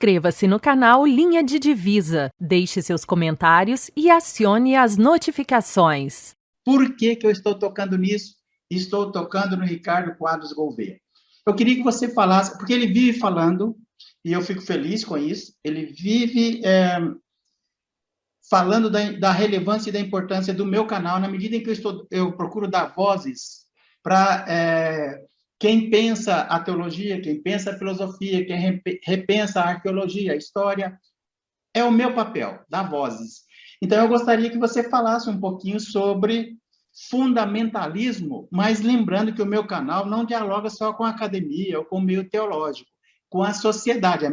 Inscreva-se no canal Linha de Divisa, deixe seus comentários e acione as notificações. Por que eu estou tocando nisso? Estou tocando no Ricardo Quadros Gouveia. Eu queria que você falasse, porque ele vive falando, e eu fico feliz com isso, ele vive falando da relevância e da importância do meu canal, na medida em que eu procuro dar vozes para quem pensa a teologia, quem pensa a filosofia, quem repensa a arqueologia, a história. É o meu papel, dar vozes. Então, eu gostaria que você falasse um pouquinho sobre fundamentalismo, mas lembrando que o meu canal não dialoga só com a academia ou com o meio teológico, com a sociedade.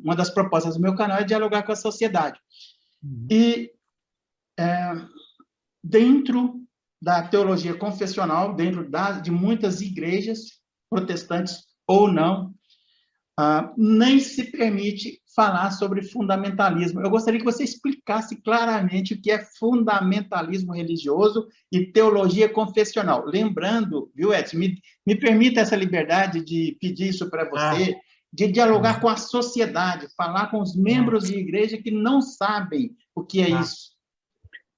Uma das propostas do meu canal é dialogar com a sociedade. E dentro da teologia confessional, dentro de muitas igrejas, protestantes ou não, nem se permite falar sobre fundamentalismo. Eu gostaria que você explicasse claramente o que é fundamentalismo religioso e teologia confessional. Lembrando, viu, Edson, me permita essa liberdade de pedir isso para você, de dialogar com a sociedade, falar com os membros de igreja que não sabem o que é isso.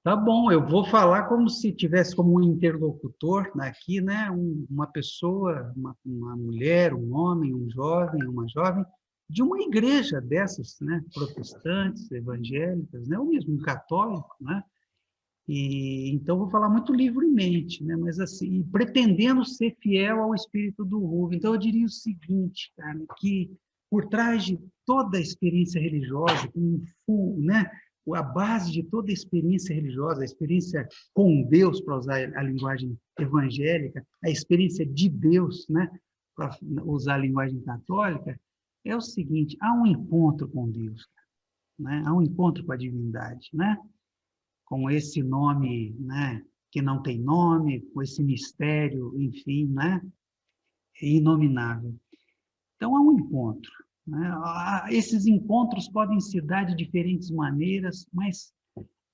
Tá bom, eu vou falar como se tivesse como um interlocutor aqui, né? Uma pessoa, uma mulher, um homem, um jovem, uma jovem, de uma igreja dessas, né? Protestantes, evangélicas, né? Ou mesmo um católico, né? E então vou falar muito livremente, né? Mas assim, pretendendo ser fiel ao espírito do Rubem. Então eu diria o seguinte, cara, que por trás de toda a experiência religiosa, né? A base de toda a experiência religiosa, a experiência com Deus, para usar a linguagem evangélica, a experiência de Deus, né, para usar a linguagem católica, é o seguinte: há um encontro com Deus, né? Há um encontro com a divindade, né? Com esse nome, né, que não tem nome, com esse mistério, enfim, né, inominável. Então, há um encontro. Esses encontros podem se dar de diferentes maneiras, mas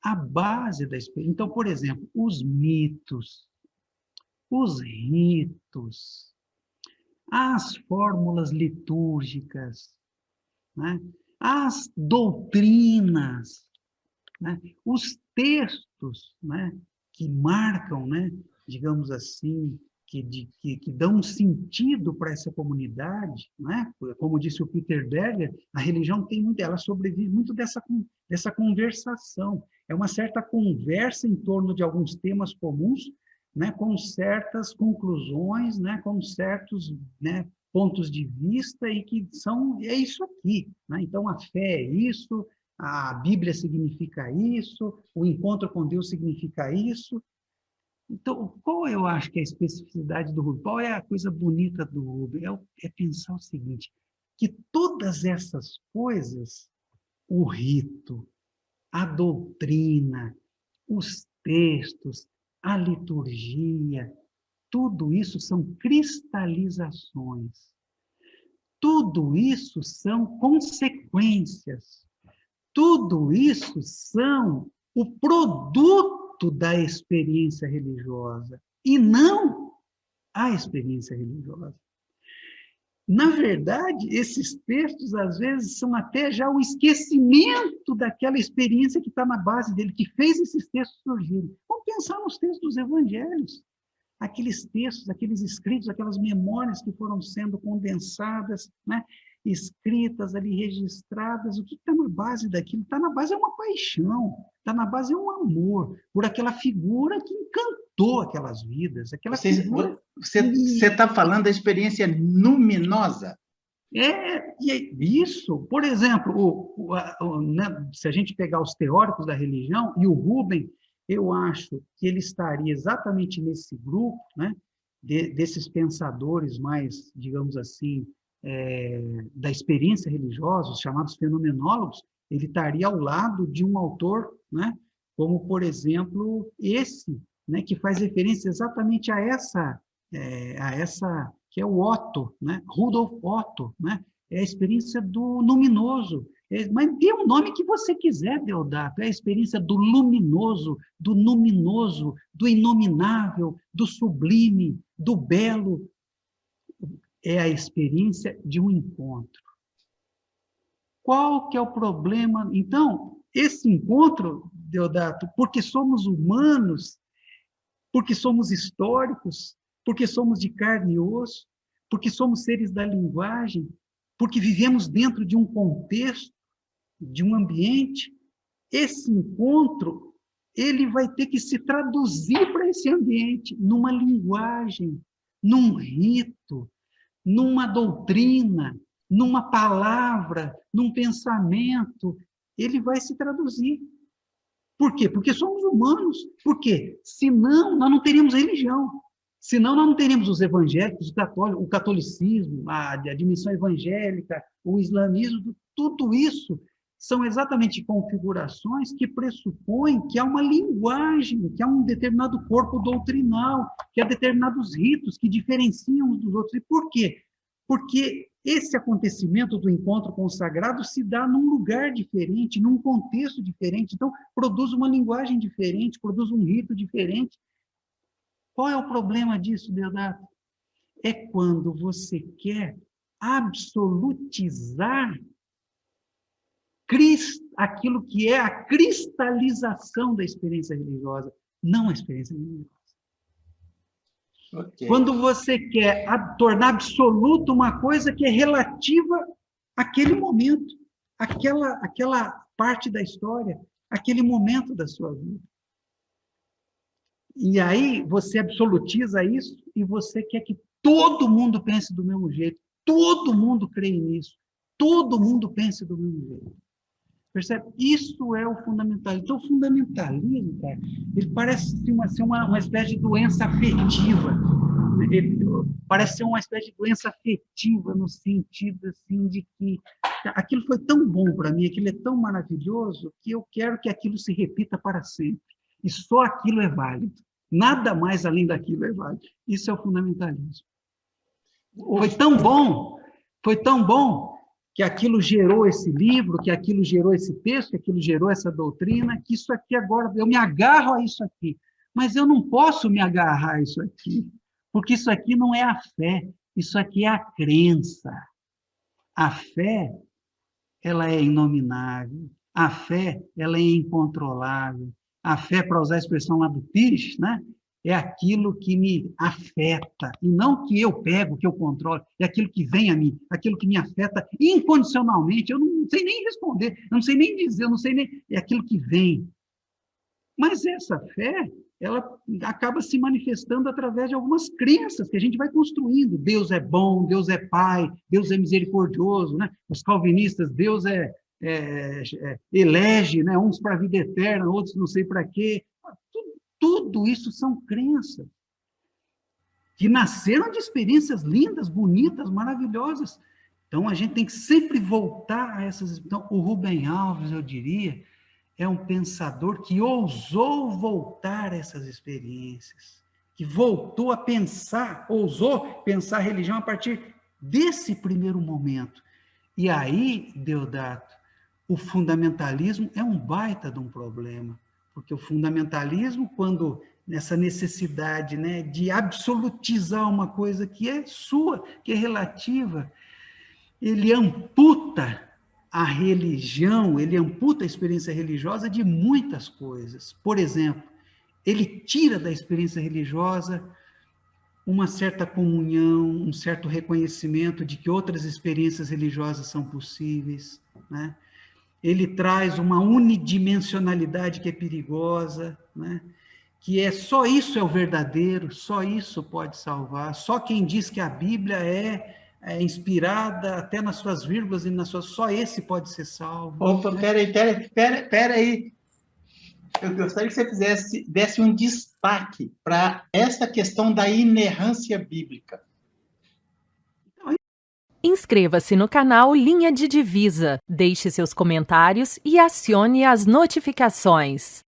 a base da experiência... Então, por exemplo, os mitos, os ritos, as fórmulas litúrgicas, né? As doutrinas, né? Os textos, né? Que marcam, né? Digamos assim, que dão um sentido para essa comunidade, né? Como disse o Peter Berger, a religião tem muito, ela sobrevive muito dessa conversação. É uma certa conversa em torno de alguns temas comuns, né? Com certas conclusões, né? Com certos, né? Pontos de vista e que é isso aqui, né? Então a fé é isso, a Bíblia significa isso, o encontro com Deus significa isso. Então, qual eu acho que é a especificidade do Rubem? Qual é a coisa bonita do Rubem? É pensar o seguinte, que todas essas coisas, o rito, a doutrina, os textos, a liturgia, tudo isso são cristalizações. Tudo isso são consequências. Tudo isso são o produto da experiência religiosa e não a experiência religiosa. Na verdade, esses textos, às vezes, são até já o esquecimento daquela experiência que está na base dele, que fez esses textos surgirem. Vamos pensar nos textos dos evangelhos. Aqueles textos, aqueles escritos, aquelas memórias que foram sendo condensadas, né? Escritas ali, registradas, o que está na base daquilo? Está na base é uma paixão, está na base é um amor por aquela figura que encantou aquelas vidas. Você está falando da experiência luminosa? E é isso. Por exemplo, né, se a gente pegar os teóricos da religião, e o Rubem, eu acho que ele estaria exatamente nesse grupo, né, desses pensadores mais, digamos assim, da experiência religiosa, os chamados fenomenólogos. Ele estaria ao lado de um autor, né, como, por exemplo, esse, né, que faz referência exatamente a essa que é o Otto, né, Rudolf Otto, né, é a experiência do luminoso. Mas dê o nome que você quiser, Deodato. É a experiência do luminoso, do luminoso, do inominável, do sublime, do belo. É a experiência de um encontro. Qual que é o problema? Então, esse encontro, Deodato, porque somos humanos, porque somos históricos, porque somos de carne e osso, porque somos seres da linguagem, porque vivemos dentro de um contexto, de um ambiente, esse encontro, ele vai ter que se traduzir para esse ambiente, numa linguagem, num rito, numa doutrina, numa palavra, num pensamento, ele vai se traduzir. Por quê? Porque somos humanos. Por quê? Senão, nós não teríamos religião. Senão, nós não teríamos os evangélicos, os católicos, o catolicismo, a dimensão evangélica, o islamismo, tudo isso são exatamente configurações que pressupõem que há uma linguagem, que há um determinado corpo doutrinal, que há determinados ritos que diferenciam uns dos outros. E por quê? Porque esse acontecimento do encontro com o sagrado se dá num lugar diferente, num contexto diferente, então produz uma linguagem diferente, produz um rito diferente. Qual é o problema disso, Deodato? É quando você quer absolutizar aquilo que é a cristalização da experiência religiosa, não a experiência religiosa. Okay. Quando você quer tornar absoluta uma coisa que é relativa àquele momento, aquela parte da história, aquele momento da sua vida. E aí você absolutiza isso e você quer que todo mundo pense do mesmo jeito, todo mundo creia nisso, todo mundo pense do mesmo jeito. Percebe? Isso é o fundamentalismo. Então, o fundamentalismo, cara, ele parece ser uma espécie de doença afetiva. Ele parece ser uma espécie de doença afetiva no sentido assim, de que aquilo foi tão bom para mim, aquilo é tão maravilhoso, que eu quero que aquilo se repita para sempre. E só aquilo é válido. Nada mais além daquilo é válido. Isso é o fundamentalismo. Foi tão bom, que aquilo gerou esse livro, que aquilo gerou esse texto, que aquilo gerou essa doutrina, que isso aqui agora, eu me agarro a isso aqui. Mas eu não posso me agarrar a isso aqui, porque isso aqui não é a fé, isso aqui é a crença. A fé, ela é inominável, a fé, ela é incontrolável. A fé, para usar a expressão lá do Pires, né? É aquilo que me afeta, e não que eu pego, que eu controlo, é aquilo que vem a mim, aquilo que me afeta incondicionalmente, eu não sei nem responder, eu não sei nem dizer, eu não sei nem... É aquilo que vem. Mas essa fé, ela acaba se manifestando através de algumas crenças que a gente vai construindo. Deus é bom, Deus é Pai, Deus é misericordioso, né? Os calvinistas, Deus elege, né? Uns para a vida eterna, outros não sei para quê. Tudo isso são crenças que nasceram de experiências lindas, bonitas, maravilhosas. Então, a gente tem que sempre voltar a essas... Então, o Rubem Alves, eu diria, é um pensador que ousou voltar a essas experiências, que voltou a pensar, ousou pensar a religião a partir desse primeiro momento. E aí, Deodato, o fundamentalismo é um baita de um problema. Porque o fundamentalismo, quando nessa necessidade, né, de absolutizar uma coisa que é sua, que é relativa, ele amputa a religião, ele amputa a experiência religiosa de muitas coisas. Por exemplo, ele tira da experiência religiosa uma certa comunhão, um certo reconhecimento de que outras experiências religiosas são possíveis, né? Ele traz uma unidimensionalidade que é perigosa, né? Que é só isso é o verdadeiro, só isso pode salvar, só quem diz que a Bíblia é inspirada até nas suas vírgulas e nas suas... Só esse pode ser salvo. Opa, peraí. Eu gostaria que você desse um destaque para essa questão da inerrância bíblica. Inscreva-se no canal Linha de Divisa, deixe seus comentários e acione as notificações.